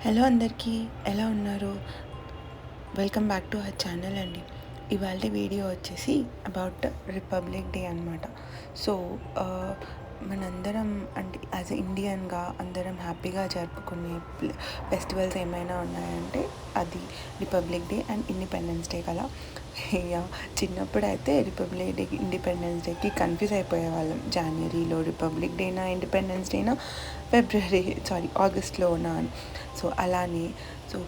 Hello అందరికీ, ఎలా ఉన్నారు? Welcome back to our channel అండి. ఇవాళ వీడియో వచ్చేసి అబౌట్ రిపబ్లిక్ డే అనమాట. సో మనందరం అంటే యాజ్ ఎ ఇండియన్గా అందరం హ్యాపీగా జరుపుకునే ఫెస్టివల్స్ ఏమైనా ఉన్నాయంటే అది republic day and independence day కదా. చిన్నప్పుడు అయితే రిపబ్లిక్ డే ఇండిపెండెన్స్ డేకి కన్ఫ్యూజ్ అయిపోయేవాళ్ళం. జనవరిలో రిపబ్లిక్ డేనా, ఇండిపెండెన్స్ డేనా, ఆగస్ట్లోనా అని. సో అలానే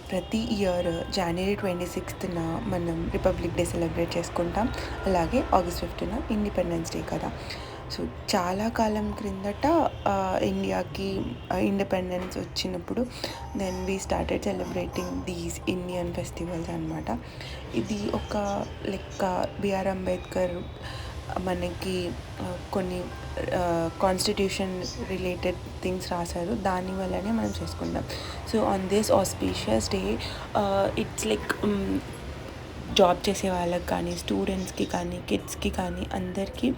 ప్రతి ఇయర్ జనవరి 26న మనం రిపబ్లిక్ డే సెలబ్రేట్ చేసుకుంటాం. అలాగే ఆగస్ట్ 5న ఇండిపెండెన్స్ డే కదా. సో చాలా కాలం క్రిందట ఇండియాకి ఇండిపెండెన్స్ వచ్చినప్పుడు then we started celebrating these Indian festivals అనమాట. ఇది ఒక లెక్క బిఆర్ అంబేద్కర్ మనకి కొన్ని కాన్స్టిట్యూషన్ రిలేటెడ్ థింగ్స్ రాశారు, దానివల్లనే మనం చేసుకుంటాం. So on this auspicious day it's like job చేసే వాళ్ళకి కానీ, స్టూడెంట్స్కి కానీ, కిడ్స్కి కానీ అందరికీ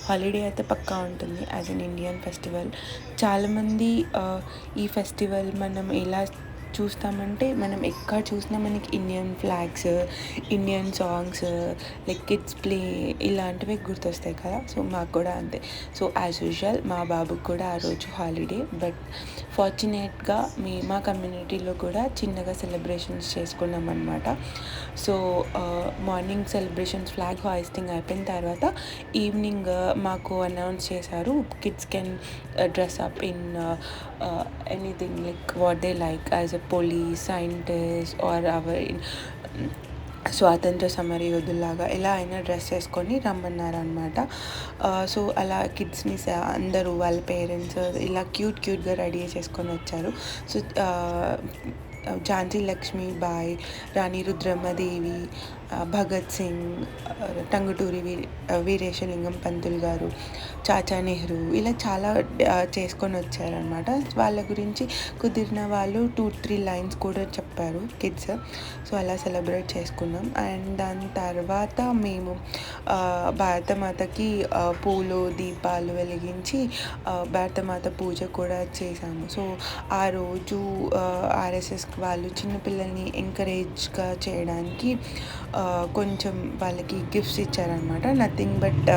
హాలిడే అయితే పక్కా ఉంటుంది యాజ్ అన్ ఇండియన్ ఫెస్టివల్. చాలామంది ఈ ఫెస్టివల్ మనం ఎలా చూస్తామంటే, మనం ఎక్కడ చూసినా మనకి Indian flags, Indian songs, like kids play ఇలాంటివి గుర్తొస్తాయి కదా. సో మాకు కూడా అంతే. సో యాజ్ యూజువల్ మా బాబుకి కూడా ఆ రోజు హాలిడే. బట్ ఫార్చునేట్గా మా కమ్యూనిటీలో కూడా చిన్నగా సెలబ్రేషన్స్ చేసుకున్నాం అనమాట. So morning celebrations, flag hoisting అయిపోయిన తర్వాత ఈవినింగ్ మాకు అనౌన్స్ చేశారు, kids can dress up in anything like what they like as a police, scientist or our స్వాతంత్ర సమర యోధుల్లాగా ఎలా అయినా డ్రెస్ చేసుకొని రమ్మన్నారనమాట. సో అలా కిడ్స్ని అందరూ వాళ్ళ పేరెంట్స్ ఇలా క్యూట్గా రెడీ చేసుకొని వచ్చారు. సో ఝాన్సీ లక్ష్మీబాయి, రాణి రుద్రమ్మదేవి, భగత్ సింగ్, టంగుటూరి వీరేశలింగం పంతులు గారు, చాచా నెహ్రూ ఇలా చాలా చేసుకొని వచ్చారనమాట. వాళ్ళ గురించి కుదిరిన వాళ్ళు 2-3 లైన్స్ కూడా చెప్పారు కిడ్స్. సో అలా సెలబ్రేట్ చేసుకున్నాం. అండ్ దాని తర్వాత మేము భారతమాతకి పూలు, దీపాలు వెలిగించి భారతమాత పూజ కూడా చేశాము. సో ఆ రోజు ఆర్ఎస్ఎస్ వాళ్ళు చిన్నపిల్లల్ని ఎంకరేజ్గా చేయడానికి కొంచెం వాళ్ళకి గిఫ్ట్స్ ఇచ్చారనమాట. నథింగ్ బట్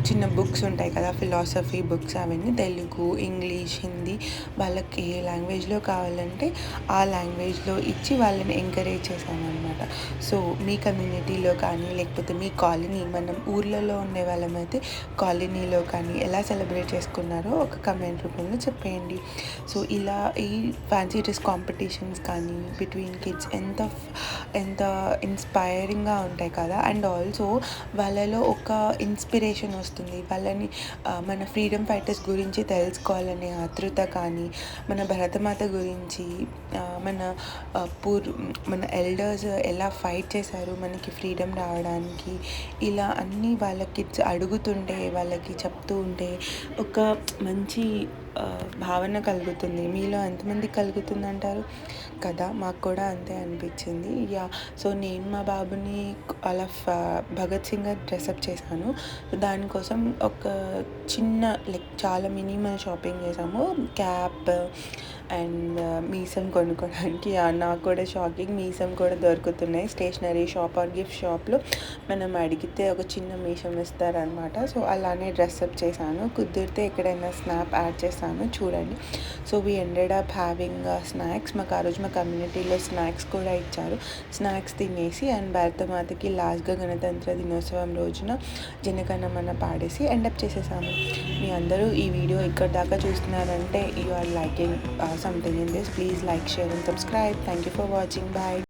చిన్న బుక్స్ ఉంటాయి కదా, ఫిలాసఫీ బుక్స్, అవన్నీ తెలుగు, ఇంగ్లీష్, హిందీ, వాళ్ళకి ఏ లాంగ్వేజ్లో కావాలంటే ఆ లాంగ్వేజ్లో ఇచ్చి వాళ్ళని ఎంకరేజ్ చేశామన్నమాట. సో మీ కమ్యూనిటీలో కానీ, లేకపోతే మీ కాలనీ, మనం ఊర్లలో ఉండే వాళ్ళమైతే కాలనీలో కానీ ఎలా సెలబ్రేట్ చేసుకున్నారో ఒక కమెంట్ రూపంలో చెప్పేయండి. సో ఇలా ఈ ఫ్యాన్సీ డ్రెస్ కాంపిటీషన్స్ కానీ బిట్వీన్ కిడ్స్ ఎంత ఇన్స్పైరింగ్గా ఉంటాయి కదా. అండ్ ఆల్సో వాళ్ళలో ఒక ఇన్స్పిరేషన్ వస్తుంది. వాళ్ళని మన ఫ్రీడమ్ ఫైటర్స్ గురించి తెలుసుకోవాలనే ఆతృత కానీ, మన భరతమాత గురించి, మన ఎల్డర్స్ ఎలా ఫైట్ చేశారు మనకి ఫ్రీడమ్ రావడానికి, ఇలా అన్నీ వాళ్ళ కిడ్స్ అడుగుతుంటే, వాళ్ళకి చెప్తూ ఉంటే ఒక మంచి భావన కలుగుతుంది. మీలో ఎంతమంది కలుగుతుంది అంటారు కదా. మాకు కూడా అంతే అనిపించింది. సో నేను మా బాబుని అలా భగత్ సింగ్ డ్రెస్అప్ చేశాను. దానికోసం ఒక చిన్న చాలా మినిమల్ షాపింగ్ చేసాము. క్యాప్ అండ్ మీసం కొనుక్కోవడానికి. నాకు కూడా షాకింగ్, మీసం కూడా దొరుకుతున్నాయి స్టేషనరీ షాప్ ఆర్ గిఫ్ట్ షాప్లో. మనం అడిగితే ఒక చిన్న మీసం ఇస్తారనమాట. సో అలానే డ్రెస్అప్ చేశాను. కుదిరితే ఎక్కడైనా స్నాప్ యాడ్ చేస్తాను, చూడండి. So we ended up having snacks. మాకు ఆ రోజు మా కమ్యూనిటీలో స్నాక్స్ కూడా ఇచ్చారు. స్నాక్స్ తినేసి అండ్ భారతమాతకి లాస్ట్గా గణతంత్ర దినోత్సవం రోజున జనగణమన పాడేసి ఎండప్ చేసేసాము. మీ అందరూ ఈ వీడియో ఇక్కడ దాకా చూస్తున్నారంటే you are liking something in this. Please like, share and subscribe. Thank you for watching. Bye.